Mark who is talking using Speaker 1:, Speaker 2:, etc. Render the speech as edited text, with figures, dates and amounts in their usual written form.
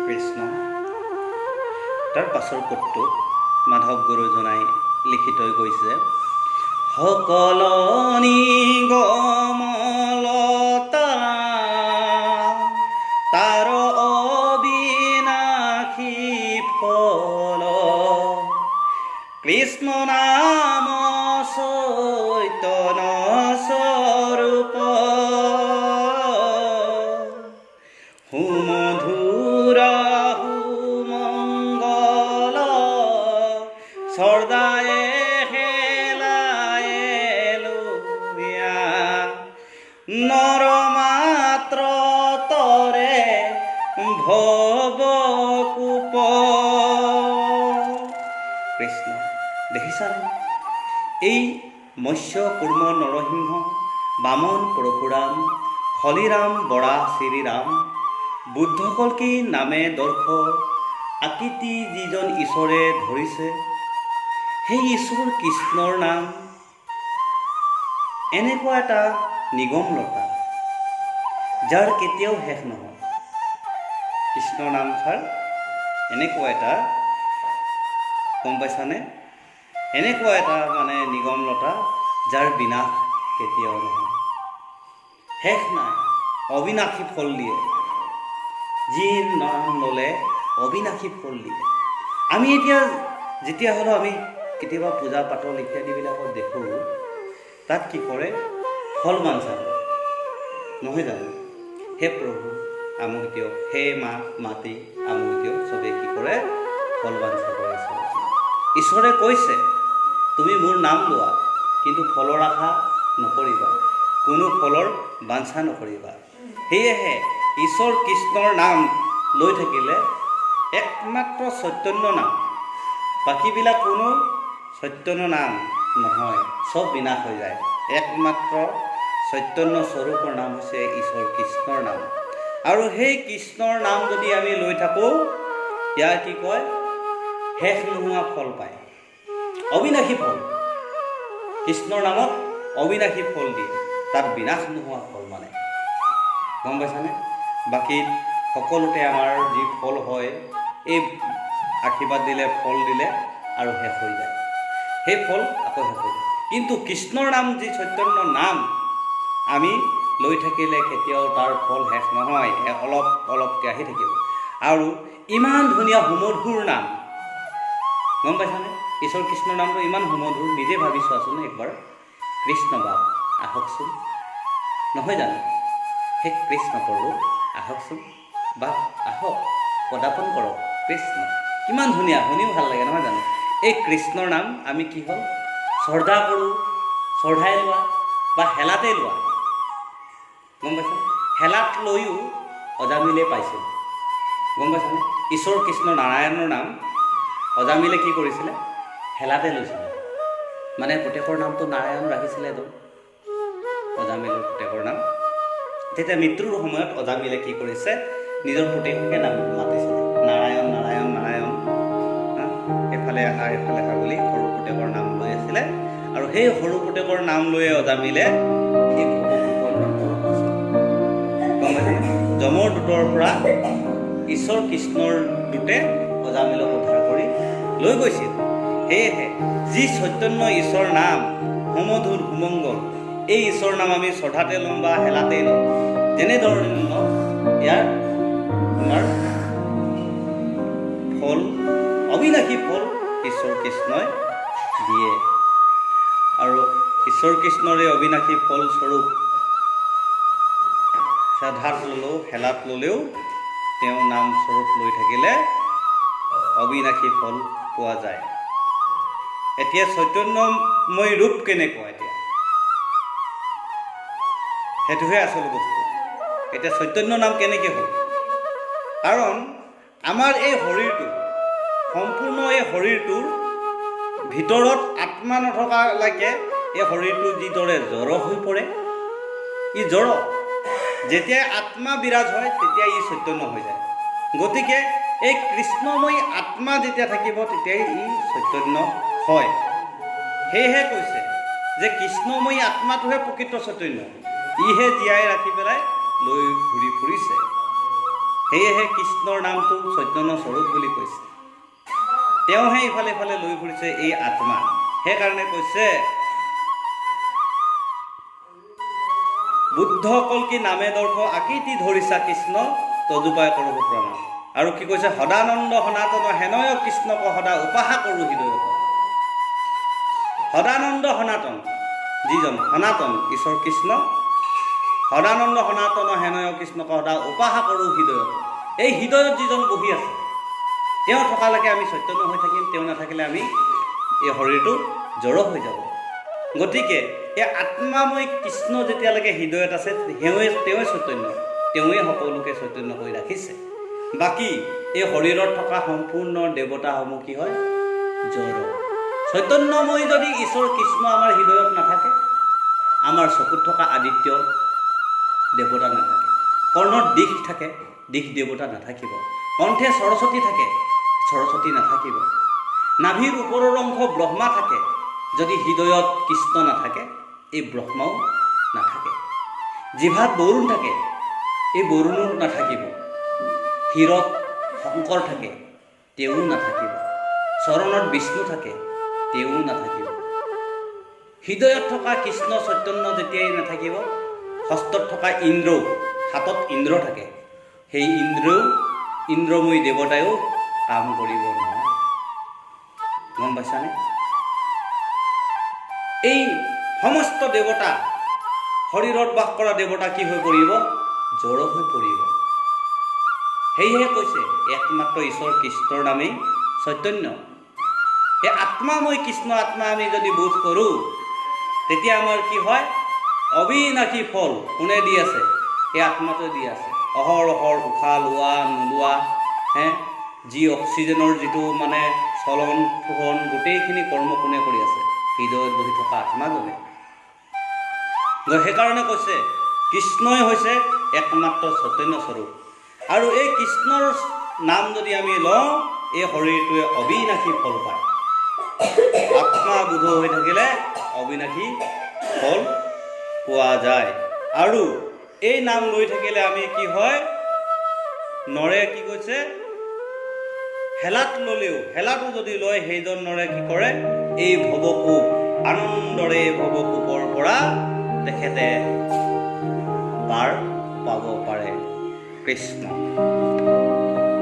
Speaker 1: কৃষ্ণ। তাৰ পাছৰ পদটো মাধৱ গুৰুজনাই লিখি থৈ গৈছে, সকলনি গমলতা তাৰ অবিনাশী ফল, কৃষ্ণ নাম চৈতন্য স্বৰূপ, সুমধুৰ সুমংগল, সদায়ে হেলায়েলুয়া, নৰ মাত্ৰ তৰে ভৱকূপ। কৃষ্ণ দেখিছানে? এই মৎস্য কুৰ্ম নৰসিংহ, বামন পৰশুৰাম, হলিৰাম বৰা শ্ৰীৰাম, বুদ্ধ কল্কী নামে দৰ্শ, আকৃতি যিজন ঈশ্বৰে ধৰিছে, সেই ঈশ্বৰ কৃষ্ণৰ নাম এনেকুৱা এটা নিগমলতা যাৰ কেতিয়াও শেষ নহয়। কৃষ্ণৰ নামষাৰ এনেকুৱা এটা, গম পাইছানে? এনেকুৱা এটা মানে নিগমলতা যাৰ বিনাশ কেতিয়াও নহয়, শেষ নাই, অবিনাশী ফল দিয়ে। যি নাম ল'লে অবিনাশী ফল দিয়ে। আমি এতিয়া যেতিয়া হ'লেও আমি কেতিয়াবা পূজা পাতল ইত্যাদিবিলাকত দেখোঁ, তাত কি কৰে? ফল বাঞ্ছা কৰে, নহয় জানো? হে প্ৰভু আমুক দিয়ক, হে মা মাতি আমুক দিয়ক, চবেই কি কৰে? ফল বাঞ্ছা কৰে। ঈশ্বৰে কৈছে তুমি মোৰ নাম লোৱা, কিন্তু ফলৰ আশা নকৰিবা, কোনো ফলৰ বাঞ্ছা নকৰিবা। সেয়েহে ঈশ্বৰ কৃষ্ণৰ নাম লৈ থাকিলে একমাত্ৰ চৈতন্য নাম, বাকীবিলাক কোনো চৈতন্য নাম নহয়, চব বিনাশ হৈ যায়। একমাত্ৰ চৈতন্য স্বৰূপৰ নাম হৈছে ঈশ্বৰ কৃষ্ণৰ নাম। আৰু সেই কৃষ্ণৰ নাম যদি আমি লৈ থাকোঁ, ইয়াৰ কি কয়? শেষ নোহোৱা ফল পায়, অবিনাশী ফল। কৃষ্ণৰ নামত অবিনাশী ফল দিয়ে, তাত বিনাশ নোহোৱা ফল মানে, গম পাইছানে? বাকী সকলোতে আমাৰ যি ফল হয়, এই আশীৰ্বাদ দিলে, ফল দিলে আৰু শেষ হৈ যায়, সেই ফল আকৌ শেষ হৈ যায়। কিন্তু কৃষ্ণৰ নাম যি চৈতন্য নাম আমি লৈ থাকিলে কেতিয়াও তাৰ ফল শেষ নহয়, অলপ অলপকৈ আহি থাকিব। আৰু ইমান ধুনীয়া সুমধুৰ নাম, গম পাইছানে? ঈশ্বৰ কৃষ্ণৰ নামটো ইমান সুমধুৰ, নিজে ভাবি চোৱাচোন একবাৰ। কৃষ্ণ বাপ আহকচোন, নহয় জানো? সেই কৃষ্ণ প্ৰভু আহকচোন, বাপ আহক, পদাপন কৰক কৃষ্ণ। কিমান ধুনীয়া, শুনিও ভাল লাগে, নহয় জানো? এই কৃষ্ণৰ নাম আমি কি হ'ল? শ্ৰদ্ধা কৰোঁ, শ্ৰদ্ধাই লোৱা বা হেলাতে লোৱা, গম পাইছানে? হেলাত লৈও অজামিলে পাইছিল, গম পাইছানে? ঈশ্বৰ কৃষ্ণ নাৰায়ণৰ নাম অজামিলে কি কৰিছিলে? হেলাতে লৈছিলে। মানে পুতেকৰ নামটো নাৰায়ণ ৰাখিছিলে তো, অজামিলৰ পুতেকৰ নাম। তেতিয়া মৃত্যুৰ সময়ত অজামিলে কি কৰিছে? নিজৰ পুতেককে নাম মাতিছিলে, নাৰায়ণ নাৰায়ণ নাৰায়ণ, এফালে আহা এফালে আহা বুলি সৰু পুতেকৰ নাম লৈ আছিলে। আৰু সেই সৰু পুতেকৰ নাম লৈয়ে অজামিলে যমৰ দূতৰ পৰা ঈশ্বৰ কৃষ্ণৰ দূতে অজামিলক উদ্ধাৰ কৰি লৈ গৈছিল। সেয়েহে যি চৈতন্য ঈশ্বৰ নাম সুমধুৰ সুমংগল, এই ঈশ্বৰ নাম আমি শ্ৰদ্ধাতে ল'ম বা হেলাতেই ল'ম, যেনেধৰণে ল'ম, ইয়াৰ তোমাৰ ফল, অবিনাশী ফল ঈশ্বৰ কৃষ্ণই দিয়ে। আৰু ঈশ্বৰ কৃষ্ণৰ এই অবিনাশী ফলস্বৰূপ শ্ৰদ্ধাত ল'লেও হেলাত ল'লেও তেওঁ নামস্বৰূপ লৈ থাকিলে অবিনাশী ফল পোৱা যায়। এতিয়া চৈতন্যময় ৰূপ কেনেকুৱা? এতিয়া সেইটোহে আচল বস্তু। এতিয়া চৈতন্য নাম কেনেকৈ হ'ল? কাৰণ আমাৰ এই শৰীৰটো, সম্পূৰ্ণ এই শৰীৰটোৰ ভিতৰত আত্মা নথকালৈকে এই শৰীৰটো যিদৰে জড় হৈ পৰে, ই জড়। যেতিয়াই আত্মা বিৰাজ হয় তেতিয়া ই চৈতন্য হৈ যায়। গতিকে এই কৃষ্ণময়ী আত্মা যেতিয়া থাকিব তেতিয়াই ই চৈতন্য হয়। সেয়েহে কৈছে যে কৃষ্ণময়ী আত্মাটোহে প্ৰকৃত চৈতন্য, ইহে জীয়াই ৰাখি পেলাই লৈ ঘূৰি ফুৰিছে। সেয়েহে কৃষ্ণৰ নামটো চৈতন্য স্বৰূপ বুলি কৈছে। তেওঁহে ইফালে ইফালে লৈ ফুৰিছে এই আত্মা। সেইকাৰণে কৈছে বুদ্ধ কল্কি নামে দৰ্শ আকৃতি ধৰিছা কৃষ্ণ তজুপাই কৰোঁ প্ৰণাম। আৰু কি কৈছে সদানন্দ সনাতন হেনয় কৃষ্ণক সদা উপাসা কৰোঁ হৃদয়ত। সদানন্দ সনাতন যিজন সনাতন ঈশ্বৰ কৃষ্ণ, সদানন্দ সনাতন হেনয় কৃষ্ণক সদা উপাসা কৰোঁ হৃদয়ত। এই হৃদয়ত যিজন বহি আছে তেওঁ থকালৈকে আমি চৈতন্য হৈ থাকিম, তেওঁ নাথাকিলে আমি এই শৰীৰটো জড় হৈ যাব। গতিকে এই আত্মাময় কৃষ্ণ যেতিয়ালৈকে হৃদয়ত আছে তেওঁৱে চৈতন্য, তেওঁৱে সকলোকে চৈতন্য কৰি ৰাখিছে। বাকী এই শৰীৰত থকা সম্পূৰ্ণ দেৱতাসমূহ কি হয়? জড়। চৈতন্যময় যদি ঈশ্বৰ কৃষ্ণ আমাৰ হৃদয়ত নাথাকে, আমাৰ চকুত থকা আদিত্য দেৱতা নাথাকে, কৰ্ণত দিশ থাকে, দিশ দেৱতা নাথাকিব, কণ্ঠে সৰস্বতী থাকে, সৰস্বতী নাথাকিব, নাভিৰ ওপৰৰ অংশ ব্ৰহ্মা থাকে, যদি হৃদয়ত কৃষ্ণ নাথাকে এই ব্ৰহ্মাও নাথাকে। জিভাত বৰুণ থাকে, এই বৰুণো নাথাকিব। শিৰত শংকৰ থাকে, তেওঁ নাথাকিব। চৰণত বিষ্ণু থাকে, তেওঁ নাথাকিব। হৃদয়ত থকা কৃষ্ণ চৈতন্য যেতিয়াই নাথাকিব, হস্তত থকা ইন্দ্ৰও, হাতত ইন্দ্ৰ থাকে, সেই ইন্দ্ৰময়ী দেৱতায়ো কাম কৰিব নোৱাৰে। গম পাইছানে? এই সমস্ত দেৱতা, শৰীৰত বাস কৰা দেৱতা কি হৈ পৰিব? জড় হৈ পৰিব। সেয়েহে কৈছে একমাত্ৰ ঈশ্বৰ কৃষ্ণৰ নামেই চৈতন্য। সেই আত্মাময় কৃষ্ণ আত্মা আমি যদি বোধ কৰোঁ, তেতিয়া আমাৰ কি হয়? অবিনাশী ফল কোনে দি আছে? এই আত্মাটোৱে দি আছে। অহৰহৰ উশাহ লোৱা নোলোৱা, যি অক্সিজেনৰ যিটো মানে চলন ফুৰণ, গোটেইখিনি কৰ্ম কোনে কৰি আছে? হৃদয়ত বহি থকা আত্মাজনে। সেইকাৰণে কৈছে কৃষ্ণই হৈছে একমাত্ৰ চৈতন্য স্বৰূপ। আৰু এই কৃষ্ণৰ নাম যদি আমি লওঁ, এই শৰীৰটোৱে অবিনাশী ফল পায়। আত্মা বোধ হৈ থাকিলে অবিনাশী ফল পোৱা যায়। আৰু এই নাম লৈ থাকিলে আমি কি হয়? নৰে কি কৈছে? হেলাত ল'লেও, হেলাটো যদি লয় সেইজন নৰে কি কৰে? এই ভৱকূপ আনন্দৰে ভৱকূপৰ পৰা তেখেতে পাৰ পাব পাৰে। কৃষ্ণ।